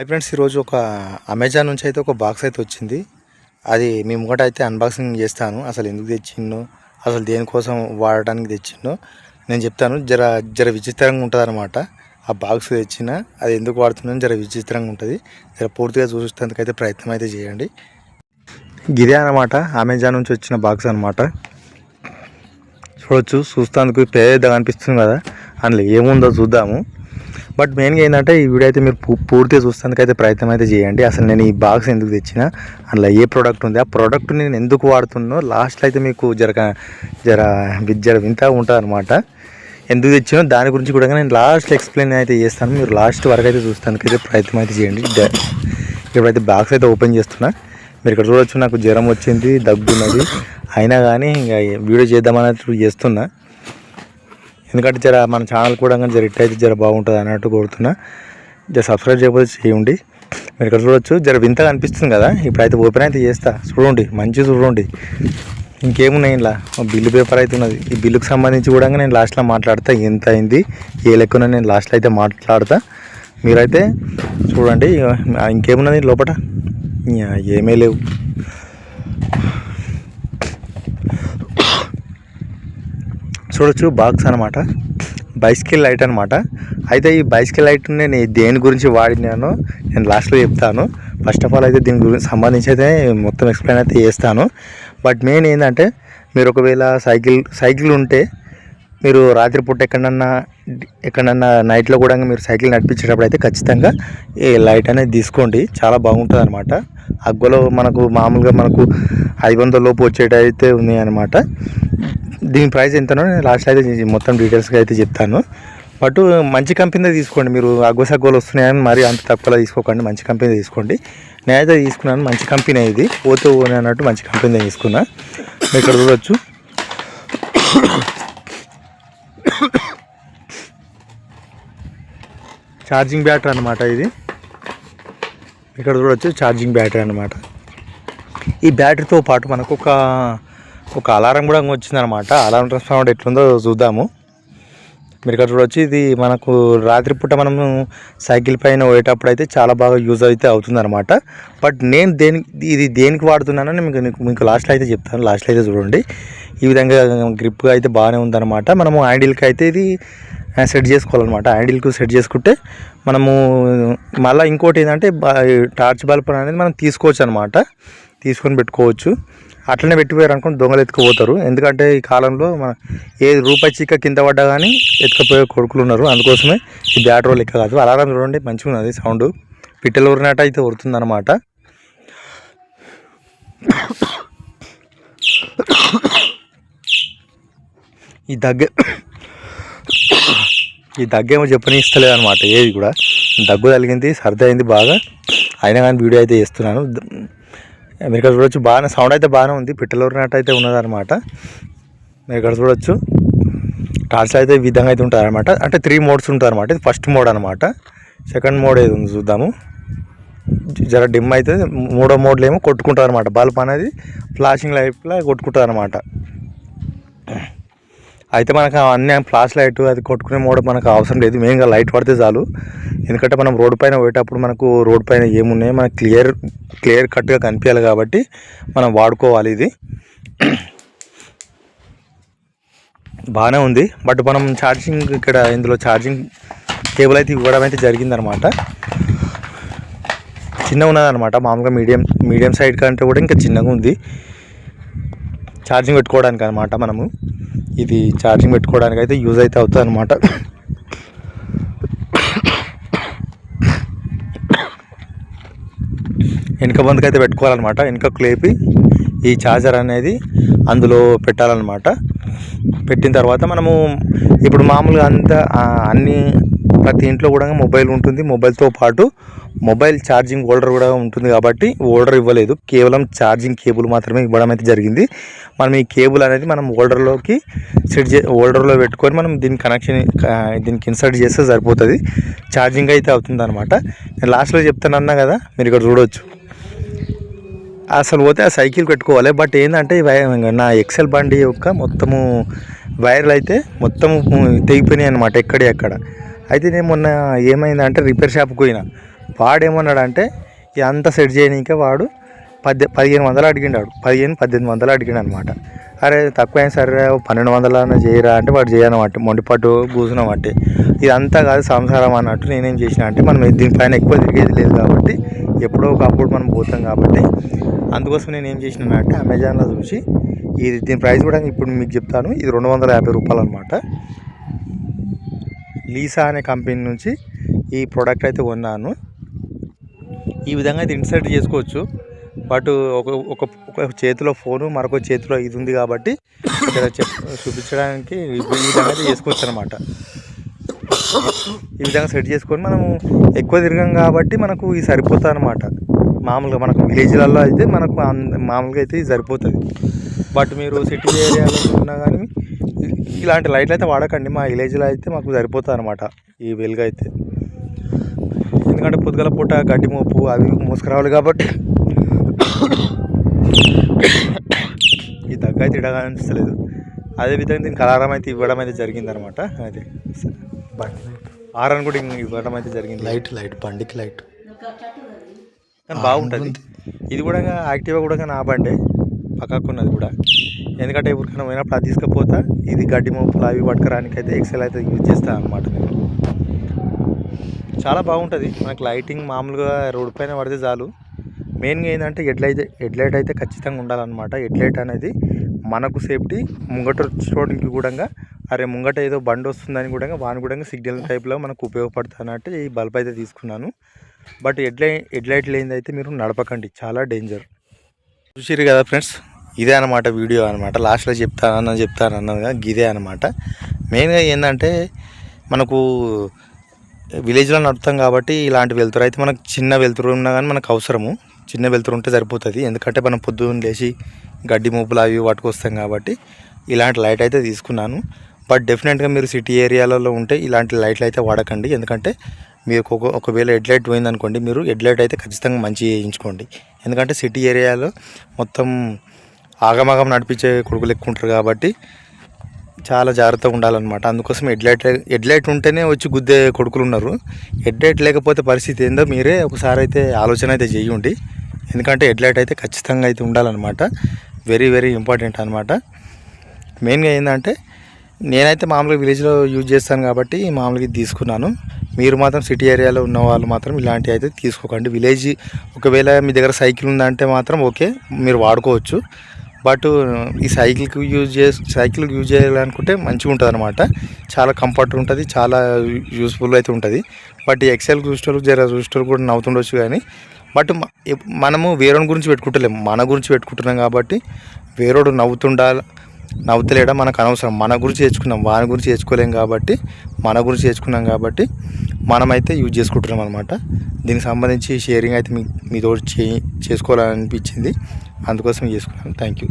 Hi friends, ఈరోజు ఒక Amazon నుంచి అయితే ఒక బాక్స్ అయితే వచ్చింది. అది మీ ముంగట అయితే అన్బాక్సింగ్ చేస్తాను. అసలు ఎందుకు తెచ్చిందో, అసలు దేనికోసం వాడటానికి తెచ్చిందో నేను చెప్తాను. జర జర విచిత్రంగా ఉంటుంది అనమాట. ఆ బాక్స్ తెచ్చిన అది ఎందుకు వాడుతున్నాను జర విచిత్రంగా ఉంటుంది. జర పూర్తిగా చూసేందుకైతే ప్రయత్నం అయితే చేయండి. గిదే అనమాట అమెజాన్ నుంచి వచ్చిన బాక్స్ అనమాట. చూడొచ్చు, చూస్తానికి పెద్దగా అనిపిస్తుంది కదా, అందులో ఏముందో చూద్దాము. బట్ మెయిన్గా ఏంటంటే ఈ వీడియో అయితే మీరు పూర్తిగా చూస్తానికైతే ప్రయత్నం అయితే చేయండి. అసలు నేను ఈ బాక్స్ ఎందుకు తెచ్చినా, అందులో ఏ ప్రోడక్ట్ ఉంది, ఆ ప్రోడక్ట్ నేను ఎందుకు వాడుతున్నో లాస్ట్లో అయితే మీకు జర వింత ఉంటుంది అనమాట. ఎందుకు తెచ్చినో దాని గురించి కూడా నేను లాస్ట్లో ఎక్స్ప్లెయిన్ అయితే చేస్తాను. మీరు లాస్ట్ వరకు అయితే చూస్తానికైతే ప్రయత్నం అయితే చేయండి. ఇప్పుడైతే బాక్స్ అయితే ఓపెన్ చేస్తున్నా. మీరు ఇక్కడ చూడొచ్చు, నాకు జ్వరం వచ్చింది, దగ్గున్నది, అయినా కానీ ఇంకా వీడియో చేద్దామన్నట్టు చేస్తున్నా. ఎందుకంటే జర మన ఛానల్ కూడా జర ఇట్ అయితే జర బాగుంటుంది అన్నట్టు కోరుతున్నా. జర సబ్స్క్రైబ్ చేయకపోతే చేయండి. మీరు ఇక్కడ చూడొచ్చు, జర వింతగా అనిపిస్తుంది కదా. ఇప్పుడైతే ఓపెన్ అయితే చేస్తా, చూడండి, మంచిగా చూడండి. ఇంకేమున్నాయి ఇలా బిల్లు పేపర్ అయితే ఉన్నది. ఈ బిల్లుకి సంబంధించి కూడా నేను లాస్ట్లో మాట్లాడతా, ఎంత అయింది ఏ లెక్కన నేను లాస్ట్లో అయితే మాట్లాడతా. మీరైతే చూడండి. ఇంకేమున్నది లోపల, ఏమీ లేవు. చూడొచ్చు, బాక్స్ అనమాట, బైసికల్ లైట్ అనమాట. అయితే ఈ బైసికల్ లైట్ నేను దేని గురించి వాడినానో నేను లాస్ట్లో చెప్తాను. ఫస్ట్ ఆఫ్ ఆల్ అయితే దీని గురించి సంబంధించి అయితే మొత్తం ఎక్స్ప్లెయిన్ అయితే చేస్తాను. బట్ మెయిన్ ఏంటంటే, మీరు ఒకవేళ సైకిల్ ఉంటే మీరు రాత్రిపూట ఎక్కడన్నా నైట్లో కూడా మీరు సైకిల్ నడిపించేటప్పుడు అయితే ఖచ్చితంగా ఈ లైట్ అనేది తీసుకోండి. చాలా బాగుంటుంది అనమాట. అగ్గలో మామూలుగా మనకు 500 లోపు వచ్చేటైతే ఉన్నాయి అనమాట. దీని ప్రైస్ ఎంతనో నేను లాస్ట్ అయితే మొత్తం డీటెయిల్స్గా అయితే చెప్తాను. బట్ మంచి కంపెనీ తీసుకోండి. మీరు అగ్గోలు వస్తున్నాయని మరి అంత తక్కువలో తీసుకోకండి, మంచి కంపెనీ తీసుకోండి. నేనైతే తీసుకున్నాను, మంచి కంపెనీ ఇది, పోతే అన్నట్టు మంచి కంపెనీ తీసుకున్నా. మీరు ఇక్కడ చూడవచ్చు, ఛార్జింగ్ బ్యాటరీ అనమాట ఇది. ఇక్కడ చూడవచ్చు, ఛార్జింగ్ బ్యాటరీ అనమాట. ఈ బ్యాటరీతో పాటు మనకు ఒక అలారం కూడా వచ్చిందనమాట. అలారం సౌండ్ ఎట్లుందో చూద్దాము. మీరు ఇక్కడ చూడవచ్చు, ఇది మనకు రాత్రిపూట మనము సైకిల్ పైన పోయేటప్పుడు అయితే చాలా బాగా యూజ్ అయితే అవుతుందన్నమాట. బట్ నేను ఇది దేనికి వాడుతున్నానని మీకు లాస్ట్లో అయితే చెప్తాను. లాస్ట్లో అయితే చూడండి. ఈ విధంగా గ్రిప్గా అయితే బాగానే ఉందన్నమాట. మనము హ్యాండిల్కి అయితే ఇది సెట్ చేసుకోవాలన్నమాట. హ్యాండిల్కు సెట్ చేసుకుంటే మనము మళ్ళీ ఇంకోటి ఏంటంటే, టార్చ్ బల్బ్ అనేది మనం తీసుకోవచ్చు అనమాట, తీసుకొని పెట్టుకోవచ్చు. అట్లనే పెట్టిపోయారు అనుకోండి, దొంగలు ఎత్తుకుపోతారు. ఎందుకంటే ఈ కాలంలో ఏ రూపాయి చిక్క కింద పడ్డా కానీ ఎత్తుకపోయే కొడుకులు ఉన్నారు. అందుకోసమే ఈ బ్యాటరీ లెక్క కాదు. అలారం చూడండి, మంచిగా ఉన్నది సౌండ్, పిట్టెలు ఊరినట్టు అయితే ఉరుతుంది అనమాట. ఈ దగ్గేమో చెప్పనిస్తలేదు అనమాట. ఏది కూడా దగ్గు తగిలింది, సర్ది అయింది బాగా, అయినా కానీ వీడియో అయితే చేస్తున్నాను. మీరు ఇక్కడ చూడొచ్చు, బాగానే సౌండ్ అయితే బాగానే ఉంది, పిట్టలు ఊరినట్టు అయితే ఉన్నదనమాట. మీరు ఇక్కడ చూడొచ్చు, టార్చ్ అయితే ఈ విధంగా అయితే ఉంటుంది అనమాట. అంటే 3 మోడ్స్ ఉంటుంది అనమాట. ఇది ఫస్ట్ మోడ్ అనమాట. సెకండ్ మోడ్ ఏది ఉంది చూద్దాము. జర డిమ్ అయితే మూడో మోడ్లో ఏమో కొట్టుకుంటుంది అనమాట. బల్బ్ అనేది ఫ్లాషింగ్ లైట్లా కొట్టుకుంటుంది అనమాట. అయితే మనకు అన్ని ఫ్లాష్ లైట్ అది కొట్టుకునే మోడ్ మనకు అవసరం లేదు. మెయిన్గా లైట్ పడితే చాలు. ఎందుకంటే మనం రోడ్డు పైన పోయేటప్పుడు మనకు రోడ్డు పైన ఏమున్నాయో మనకు క్లియర్ కట్గా కనిపించాలి కాబట్టి మనం వాడుకోవాలి. ఇది బాగానే ఉంది. బట్ మనం ఛార్జింగ్ ఇందులో ఛార్జింగ్ కేబుల్ అయితే ఇవ్వడం అయితే జరిగిందనమాట. చిన్నగా ఉన్నదనమాట. మామూలుగా మీడియం సైడ్ కంటే కూడా ఇంకా చిన్నగా ఉంది ఛార్జింగ్ పెట్టుకోవడానికి అనమాట. మనము ఇది ఛార్జింగ్ పెట్టుకోవడానికి అయితే యూజ్ అయితే అవుతుంది అనమాట. వెనుక బందుకు అయితే పెట్టుకోవాలన్నమాట. వెనుకకు లేపి ఈ ఛార్జర్ అనేది అందులో పెట్టాలన్నమాట. పెట్టిన తర్వాత మనము ఇప్పుడు మామూలుగా ప్రతి ఇంట్లో కూడా మొబైల్ ఉంటుంది. మొబైల్తో పాటు మొబైల్ ఛార్జింగ్ హోల్డర్ కూడా ఉంటుంది. కాబట్టి హోల్డర్ ఇవ్వలేదు, కేవలం ఛార్జింగ్ కేబుల్ మాత్రమే ఇవ్వడం అయితే జరిగింది. మనం ఈ కేబుల్ అనేది మనం హోల్డర్లోకి హోల్డర్లో పెట్టుకొని మనం దీనికి ఇన్సర్ట్ చేస్తే సరిపోతుంది. ఛార్జింగ్ అయితే అవుతుంది అనమాట. నేను లాస్ట్లో చెప్తానన్నా కదా, మీరు ఇక్కడ చూడవచ్చు. అసలు పోతే ఆ సైకిల్ పెట్టుకోవాలి. బట్ ఏంటంటే నా ఎక్సెల్ బండి యొక్క మొత్తము వైర్లు అయితే మొత్తము తెగిపోయినాయి అనమాట ఎక్కడ. అయితే నేను మొన్న ఏమైందంటే రిపేర్ షాప్కి పోయినా. వాడేమన్నాడంటే ఇదంతా సెట్ చేయనీకే వాడు 1500 అడిగిండాడు, 1800 అడిగాడు అనమాట. అరే తక్కువైనా సరే 1200 చేయరా అంటే వాడు చేయనమాట, మొండిపట్టు కూర్చున్నామంటే. ఇదంతా కాదు సంసారం అన్నట్టు నేనేం చేసిన అంటే మనం దీనిపైన ఎక్కువ తిరిగేది లేదు కాబట్టి ఎప్పుడో ఒకప్పుడు మనం పోతాం కాబట్టి అందుకోసం నేను ఏం చేసినా అంటే అమెజాన్లో చూసి దీని ప్రైస్ కూడా ఇప్పుడు మీకు చెప్తాను. ఇది 250 రూపాయలు అనమాట. లీసా అనే కంపెనీ నుంచి ఈ ప్రోడక్ట్ అయితే కొన్నాను. ఈ విధంగా అయితే ఇన్సర్ట్ చేసుకోవచ్చు. బట్ ఒక చేతిలో ఫోను, మరొక చేతిలో ఇది ఉంది కాబట్టి ఇక్కడ చూపించడానికి ఈ విధంగా అయితే చేసుకోవచ్చు అనమాట. ఈ విధంగా సెట్ చేసుకొని మనము ఎక్కువ తిరగం కాబట్టి మనకు ఇది సరిపోతుంది అనమాట. మామూలుగా మనకు విలేజ్లలో అయితే మనకు మామూలుగా అయితే ఇది సరిపోతుంది. బట్ మీరు సిటీ ఏరియాలో ఉన్నా కానీ ఇలాంటి లైట్లు అయితే వాడకండి. మా విలేజ్లో అయితే మాకు సరిపోతుంది అనమాట ఈ వెలుగు అయితే. ఎందుకంటే పొద్దుగల పూట గడ్డి మోపు అవి మోసుకురావాలి కాబట్టి ఈ దగ్గ అయితే ఇడగా అనిపిస్తలేదు. అదేవిధంగా దీనికి అలారం అయితే ఇవ్వడం అయితే జరిగిందనమాట. అదే బండి ఆరన్ కూడా ఇవ్వడం అయితే జరిగింది. లైట్ బండికి లైట్ కానీ బాగుంటుంది. ఇది కూడా యాక్టివా కూడా నా బండే పక్కకున్నది కూడా. ఎందుకంటే ఎవరికైనా పోయినప్పుడు అది తీసుకపోతా ఇది గడ్డి మోపులు అవి పట్టుకరానికి అయితే ఎక్సెల్ అయితే యూజ్ చేస్తాను అనమాట నేను. చాలా బాగుంటుంది. మనకు లైటింగ్ మామూలుగా రోడ్డు పైన పడితే చాలు. మెయిన్గా ఏంటంటే హెడ్లైట్ అయితే ఖచ్చితంగా ఉండాలన్నమాట. హెడ్లైట్ అనేది మనకు సేఫ్టీ, ముంగట చూడడానికి కూడా అరే ముంగట ఏదో బండి వస్తుందని కూడా వాని కూడా సిగ్నల్ టైప్లో మనకు ఉపయోగపడుతున్నట్టు ఈ బల్బ్ అయితే తీసుకున్నాను. బట్ హెడ్లైట్ లేనిదైతే మీరు నడపకండి, చాలా డేంజర్. చూసిరు కదా ఫ్రెండ్స్, ఇదే అనమాట వీడియో అనమాట. లాస్ట్లో చెప్తానన్నదిగా ఇదే అనమాట. మెయిన్గా ఏంటంటే మనకు విలేజ్లో నడుపుతాం కాబట్టి ఇలాంటి వెలుతురు అయితే మనకు చిన్న వెలుతురు ఉన్నా కానీ మనకు అవసరము. చిన్న వెలుతురు ఉంటే సరిపోతుంది. ఎందుకంటే మనం పొద్దున్న లేచి గడ్డి మూపులు అవి పట్టుకొస్తాం కాబట్టి ఇలాంటి లైట్ అయితే తీసుకున్నాను. బట్ డెఫినెట్గా మీరు సిటీ ఏరియాలలో ఉంటే ఇలాంటి లైట్లు అయితే వాడకండి. ఎందుకంటే మీరు ఒకవేళ హెడ్లైట్ పోయిందనుకోండి, మీరు హెడ్లైట్ అయితే ఖచ్చితంగా మంచిగా వేయించుకోండి. ఎందుకంటే సిటీ ఏరియాలో మొత్తం ఆగమాగం నడిపించే కొడుకులు ఎక్కువ ఉంటారు కాబట్టి చాలా జాగ్రత్తగా ఉండాలన్నమాట. అందుకోసం హెడ్లైట్ ఉంటేనే వచ్చి గుద్దే కొడుకులు ఉన్నారు. హెడ్లైట్ లేకపోతే పరిస్థితి ఏందో మీరే ఒకసారి అయితే ఆలోచన అయితే చేయండి. ఎందుకంటే హెడ్లైట్ అయితే ఖచ్చితంగా అయితే ఉండాలన్నమాట. వెరీ వెరీ ఇంపార్టెంట్ అనమాట. మెయిన్గా ఏంటంటే నేనైతే మామూలుగా విలేజ్లో యూజ్ చేస్తాను కాబట్టి మామూలుగా ఇది తీసుకున్నాను. మీరు మాత్రం సిటీ ఏరియాలో ఉన్న వాళ్ళు మాత్రం ఇలాంటివి అయితే తీసుకోకండి. విలేజ్ ఒకవేళ మీ దగ్గర సైకిల్ ఉందంటే మాత్రం ఓకే, మీరు వాడుకోవచ్చు. బట్ ఈ సైకిల్కి యూజ్ చేయాలనుకుంటే మంచిగా ఉంటుంది అనమాట. చాలా కంఫర్ట్ ఉంటుంది, చాలా యూస్ఫుల్ అయితే ఉంటుంది. బట్ ఈ ఎక్సెల్ చూసేటోళ్ళు కూడా నవ్వుతుండొచ్చు కానీ బట్ మనము వేరేని గురించి పెట్టుకుంటలేము, మన గురించి పెట్టుకుంటున్నాం కాబట్టి వేరేడు నవ్వుతలేడా మనకు అనవసరం. మన గురించి తెచ్చుకున్నాం, వాని గురించి తెచ్చుకోలేం కాబట్టి మన గురించి తెచ్చుకున్నాం కాబట్టి మనమైతే యూజ్ చేసుకుంటున్నాం అనమాట. దీనికి సంబంధించి షేరింగ్ అయితే మీతో చేసుకోవాలనిపించింది, అందుకోసం చేసుకున్నాను. Thank you.